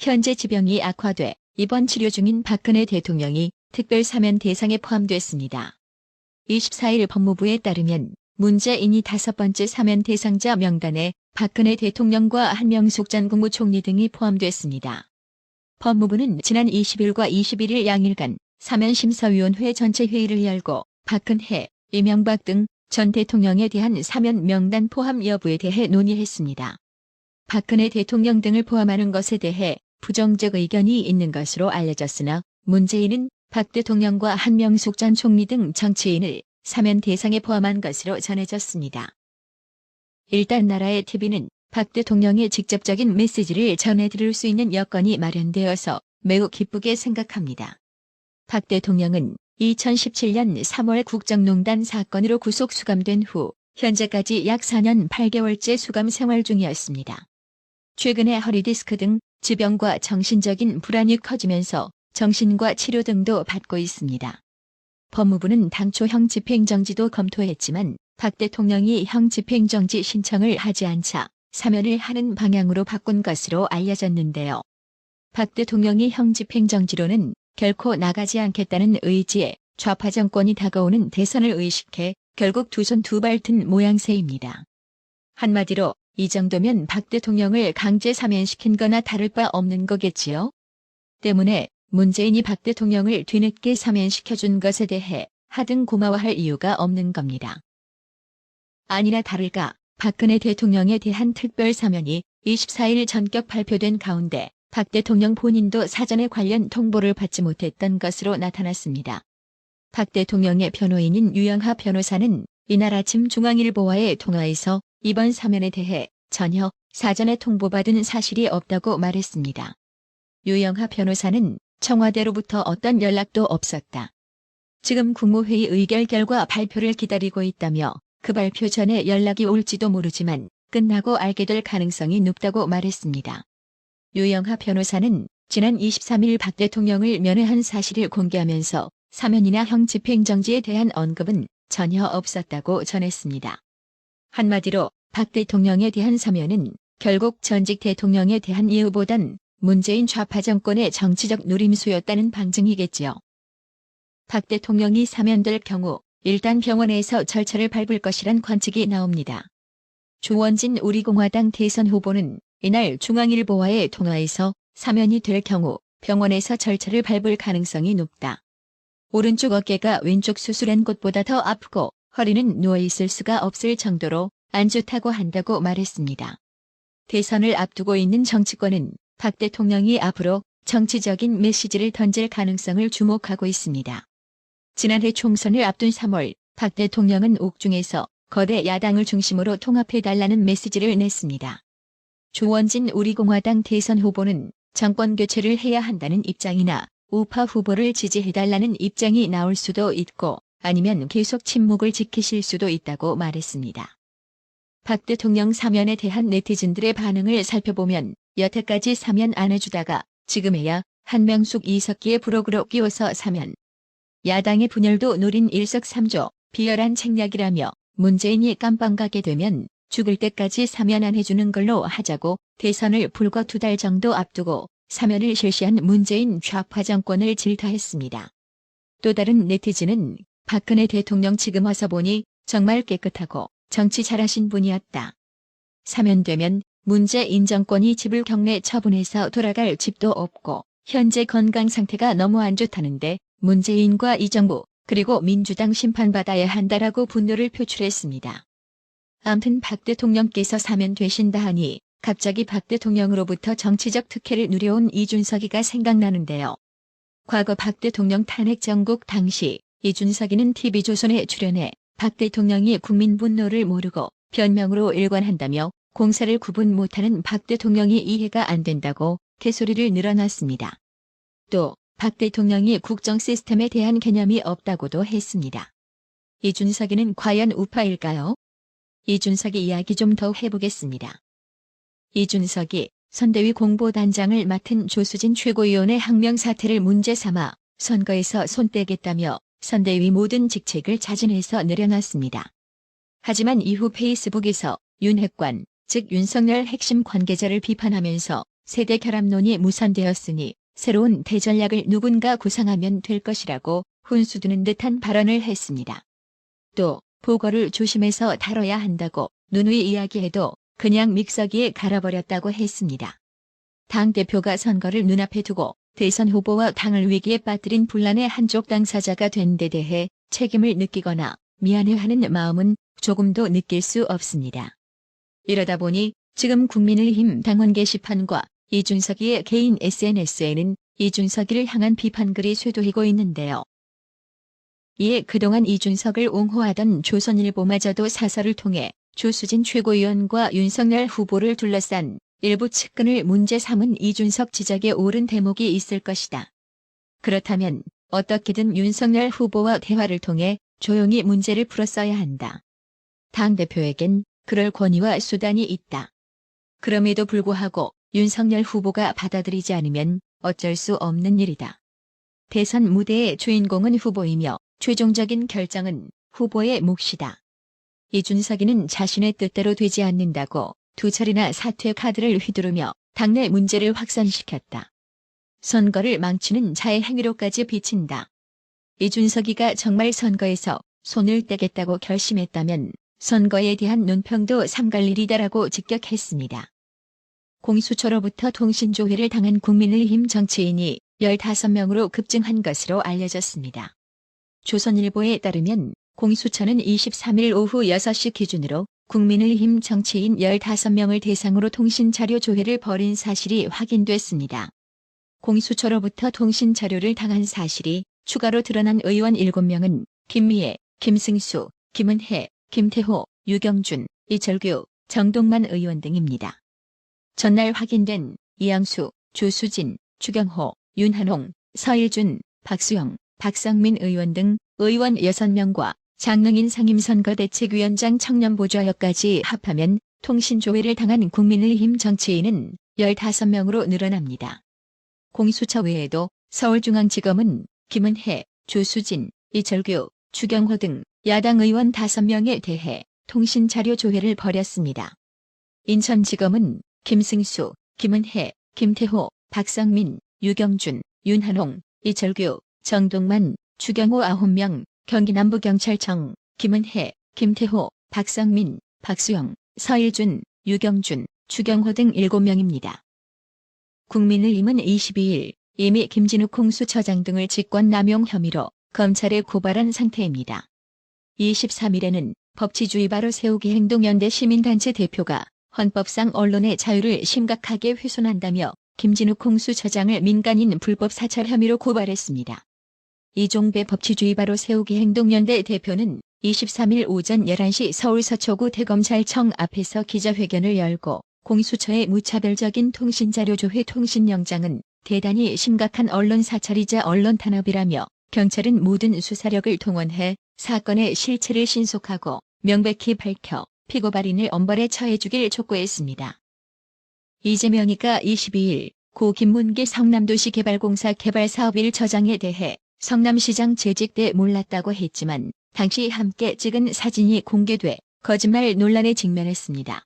현재 지병이 악화돼 입원 치료 중인 박근혜 대통령이 특별 사면 대상에 포함됐습니다. 24일 법무부에 따르면 문재인이 5번째 사면 대상자 명단에 박근혜 대통령과 한명숙 전 국무총리 등이 포함됐습니다. 법무부는 지난 20일과 21일 양일간 사면심사위원회 전체 회의를 열고 박근혜, 이명박 등 전 대통령에 대한 사면 명단 포함 여부에 대해 논의했습니다. 박근혜 대통령 등을 포함하는 것에 대해 부정적 의견이 있는 것으로 알려졌으나 문재인은 박 대통령과 한명숙 전 총리 등 정치인을 사면 대상에 포함한 것으로 전해졌습니다. 일단 나라의 TV는 박 대통령의 직접적인 메시지를 전해 들을 수 있는 여건이 마련되어서 매우 기쁘게 생각합니다. 박 대통령은 2017년 3월 국정농단 사건으로 구속 수감된 후 현재까지 약 4년 8개월째 수감 생활 중이었습니다. 최근에 허리디스크 등 질병과 정신적인 불안이 커지면서 정신과 치료 등도 받고 있습니다. 법무부는 당초 형 집행정지도 검토했지만 박 대통령이 형 집행정지 신청을 하지 않자 사면을 하는 방향으로 바꾼 것으로 알려졌는데요. 박 대통령이 형 집행정지로는 결코 나가지 않겠다는 의지에 좌파 정권이 다가오는 대선을 의식해 결국 두 손 두 발 든 모양새입니다. 한마디로 이 정도면 박 대통령을 강제 사면시킨 거나 다를 바 없는 거겠지요. 때문에 문재인이 박 대통령을 뒤늦게 사면시켜준 것에 대해 하등 고마워할 이유가 없는 겁니다. 아니나 다를까 박근혜 대통령에 대한 특별 사면이 24일 전격 발표된 가운데 박 대통령 본인도 사전에 관련 통보를 받지 못했던 것으로 나타났습니다. 박 대통령의 변호인인 유영하 변호사는 이날 아침 중앙일보와의 통화에서 이번 사면에 대해 전혀 사전에 통보받은 사실이 없다고 말했습니다. 유영하 변호사는 청와대로부터 어떤 연락도 없었다. 지금 국무회의 의결 결과 발표를 기다리고 있다며 그 발표 전에 연락이 올지도 모르지만 끝나고 알게 될 가능성이 높다고 말했습니다. 유영하 변호사는 지난 23일 박 대통령을 면회한 사실을 공개하면서 사면이나 형 집행정지에 대한 언급은 전혀 없었다고 전했습니다. 한마디로 박 대통령에 대한 사면은 결국 전직 대통령에 대한 예우보단 문재인 좌파 정권의 정치적 노림수였다는 방증이겠지요. 박 대통령이 사면될 경우 일단 병원에서 절차를 밟을 것이란 관측이 나옵니다. 조원진 우리공화당 대선 후보는 이날 중앙일보와의 통화에서 사면이 될 경우 병원에서 절차를 밟을 가능성이 높다. 오른쪽 어깨가 왼쪽 수술한 곳보다 더 아프고 허리는 누워있을 수가 없을 정도로 안 좋다고 한다고 말했습니다. 대선을 앞두고 있는 정치권은 박 대통령이 앞으로 정치적인 메시지를 던질 가능성을 주목하고 있습니다. 지난해 총선을 앞둔 3월 박 대통령은 옥중에서 거대 야당을 중심으로 통합해달라는 메시지를 냈습니다. 조원진 우리공화당 대선 후보는 정권 교체를 해야 한다는 입장이나 우파 후보를 지지해달라는 입장이 나올 수도 있고 아니면 계속 침묵을 지키실 수도 있다고 말했습니다. 박 대통령 사면에 대한 네티즌들의 반응을 살펴보면 여태까지 사면 안 해주다가 지금에야 한명숙 이석기의 부록으로 끼워서 사면. 야당의 분열도 노린 일석삼조 비열한 책략이라며 문재인이 깜빵 가게 되면 죽을 때까지 사면 안 해주는 걸로 하자고 대선을 불과 2달 정도 앞두고 사면을 실시한 문재인 좌파 정권을 질타했습니다. 또 다른 네티즌은 박근혜 대통령 지금 와서 보니 정말 깨끗하고 정치 잘하신 분이었다. 사면되면 문재인 정권이 집을 경례 처분해서 돌아갈 집도 없고 현재 건강 상태가 너무 안 좋다는데 문재인과 이 정부 그리고 민주당 심판받아야 한다라고 분노를 표출했습니다. 암튼 박 대통령께서 사면되신다 하니 갑자기 박 대통령으로부터 정치적 특혜를 누려온 이준석이가 생각나는데요. 과거 박 대통령 탄핵 정국 당시 이준석이는 TV조선에 출연해 박 대통령이 국민 분노를 모르고 변명으로 일관한다며 공사를 구분 못하는 박 대통령이 이해가 안 된다고 개소리를 늘어놨습니다. 또 박 대통령이 국정 시스템에 대한 개념이 없다고도 했습니다. 이준석이는 과연 우파일까요? 이준석이 이야기 좀 더 해보겠습니다. 이준석이 선대위 공보단장을 맡은 조수진 최고위원의 항명 사태를 문제 삼아 선거에서 손 떼겠다며 선대위 모든 직책을 자진해서 내려놨습니다. 하지만 이후 페이스북에서 윤핵관, 즉 윤석열 핵심 관계자를 비판하면서 세대 결합론이 무산되었으니 새로운 대전략을 누군가 구상하면 될 것이라고 훈수두는 듯한 발언을 했습니다. 또 보궐을 조심해서 다뤄야 한다고 누누이 이야기해도 그냥 믹서기에 갈아버렸다고 했습니다. 당대표가 선거를 눈앞에 두고 대선 후보와 당을 위기에 빠뜨린 분란의 한쪽 당사자가 된 데 대해 책임을 느끼거나 미안해하는 마음은 조금도 느낄 수 없습니다. 이러다 보니 지금 국민의힘 당원 게시판과 이준석이의 개인 SNS에는 이준석이를 향한 비판글이 쇄도하고 있는데요. 이에 그동안 이준석을 옹호하던 조선일보마저도 사설을 통해 조수진 최고위원과 윤석열 후보를 둘러싼 일부 측근을 문제 삼은 이준석 지적에 옳은 대목이 있을 것이다. 그렇다면 어떻게든 윤석열 후보와 대화를 통해 조용히 문제를 풀었어야 한다. 당대표에겐 그럴 권위와 수단이 있다. 그럼에도 불구하고 윤석열 후보가 받아들이지 않으면 어쩔 수 없는 일이다. 대선 무대의 주인공은 후보이며 최종적인 결정은 후보의 몫이다. 이준석이는 자신의 뜻대로 되지 않는다고 두 차례나 사퇴 카드를 휘두르며 당내 문제를 확산시켰다. 선거를 망치는 자의 행위로까지 비친다. 이준석이가 정말 선거에서 손을 떼겠다고 결심했다면 선거에 대한 논평도 삼갈 일이다라고 직격했습니다. 공수처로부터 통신조회를 당한 국민의힘 정치인이 15명으로 급증한 것으로 알려졌습니다. 조선일보에 따르면 공수처는 23일 오후 6시 기준으로 국민의힘 정치인 15명을 대상으로 통신자료 조회를 벌인 사실이 확인됐습니다. 공수처로부터 통신자료를 당한 사실이 추가로 드러난 의원 7명은 김미애, 김승수, 김은혜, 김태호, 유경준, 이철규, 정동만 의원 등입니다. 전날 확인된 이양수, 조수진, 추경호, 윤한홍, 서일준, 박수영, 박성민 의원 등 의원 6명과 장릉인 상임선거대책위원장 청년보좌역까지 합하면 통신조회를 당한 국민의힘 정치인은 15명으로 늘어납니다. 공수처 외에도 서울중앙지검은 김은혜, 조수진, 이철규, 추경호 등 야당 의원 5명에 대해 통신자료 조회를 벌였습니다. 인천지검은 김승수, 김은혜, 김태호, 박성민, 유경준, 윤한홍, 이철규, 정동만, 추경호 9명, 경기남부경찰청, 김은혜, 김태호, 박성민, 박수영, 서일준, 유경준, 추경호 등 7명입니다. 국민의힘은 22일 이미 김진욱 공수처장 등을 직권남용 혐의로 검찰에 고발한 상태입니다. 23일에는 법치주의 바로 세우기 행동연대 시민단체 대표가 헌법상 언론의 자유를 심각하게 훼손한다며 김진욱 공수처장을 민간인 불법 사찰 혐의로 고발했습니다. 이종배 법치주의 바로 세우기 행동연대 대표는 23일 오전 11시 서울 서초구 대검찰청 앞에서 기자회견을 열고 공수처의 무차별적인 통신자료 조회 통신영장은 대단히 심각한 언론 사찰이자 언론 탄압이라며 경찰은 모든 수사력을 동원해 사건의 실체를 신속하고 명백히 밝혀 피고 발인을 엄벌에 처해주길 촉구했습니다. 이재명이가 22일 고 김문기 성남도시개발공사 개발사업 1처장에 대해 성남시장 재직 때 몰랐다고 했지만 당시 함께 찍은 사진이 공개돼 거짓말 논란에 직면했습니다.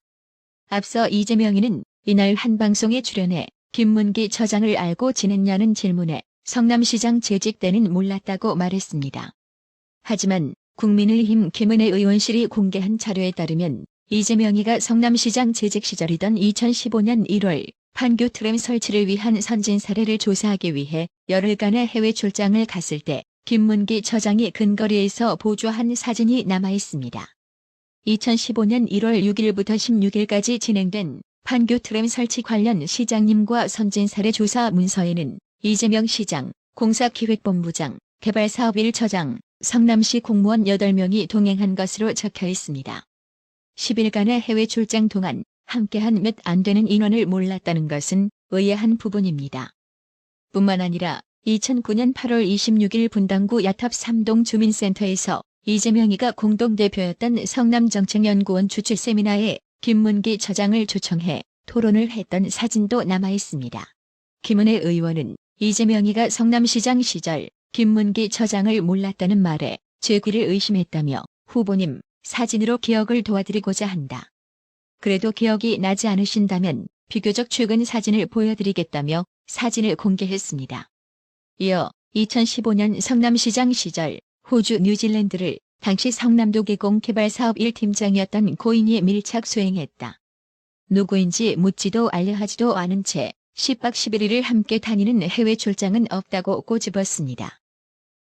앞서 이재명이는 이날 한 방송에 출연해 김문기 처장을 알고 지냈냐는 질문에 성남시장 재직 때는 몰랐다고 말했습니다. 하지만 국민의힘 김은혜 의원실이 공개한 자료에 따르면 이재명이가 성남시장 재직 시절이던 2015년 1월 판교 트램 설치를 위한 선진 사례를 조사하기 위해 열흘간의 해외 출장을 갔을 때 김문기 처장이 근거리에서 보조한 사진이 남아 있습니다. 2015년 1월 6일부터 16일까지 진행된 판교 트램 설치 관련 시장님과 선진 사례 조사 문서에는 이재명 시장, 공사기획본부장, 개발사업 1처장, 성남시 공무원 8명이 동행한 것으로 적혀 있습니다. 10일간의 해외 출장 동안 함께한 몇 안 되는 인원을 몰랐다는 것은 의아한 부분입니다. 뿐만 아니라 2009년 8월 26일 분당구 야탑 3동 주민센터에서 이재명이가 공동대표였던 성남정책연구원 주최 세미나에 김문기 처장을 초청해 토론을 했던 사진도 남아 있습니다. 김은혜 의원은 이재명이가 성남시장 시절 김문기 처장을 몰랐다는 말에 제 귀를 의심했다며 후보님, 사진으로 기억을 도와드리고자 한다. 그래도 기억이 나지 않으신다면 비교적 최근 사진을 보여드리겠다며 사진을 공개했습니다. 이어 2015년 성남시장 시절 호주 뉴질랜드를 당시 성남도 계공개발사업 1팀장이었던 고인이 밀착 수행했다. 누구인지 묻지도 알려하지도 않은 채 10박 11일을 함께 다니는 해외 출장은 없다고 꼬집었습니다.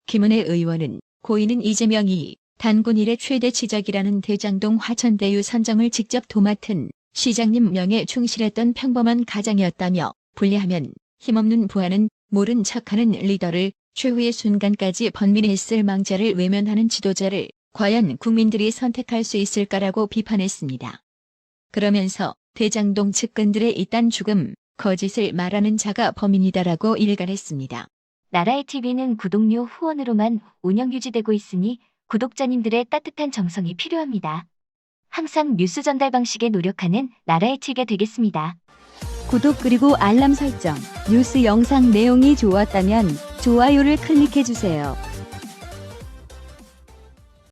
김은혜 의원은 고인은 이재명이 단군 일의 최대 지적이라는 대장동 화천대유 선정을 직접 도맡은 시장님 명에 충실했던 평범한 가장이었다며 불리하면 힘없는 부하는 모른 척하는 리더를 최후의 순간까지 번민했을 망자를 외면하는 지도자를 과연 국민들이 선택할 수 있을까라고 비판했습니다. 그러면서 대장동 측근들의 이딴 죽음, 거짓을 말하는 자가 범인이다라고 일갈했습니다. 나라의 TV는 구독료 후원으로만 운영 유지되고 있으니 구독자님들의 따뜻한 정성이 필요합니다. 항상 뉴스 전달 방식에 노력하는 나라의 TV가 되겠습니다. 구독 그리고 알람 설정, 뉴스 영상 내용이 좋았다면 좋아요를 클릭해주세요.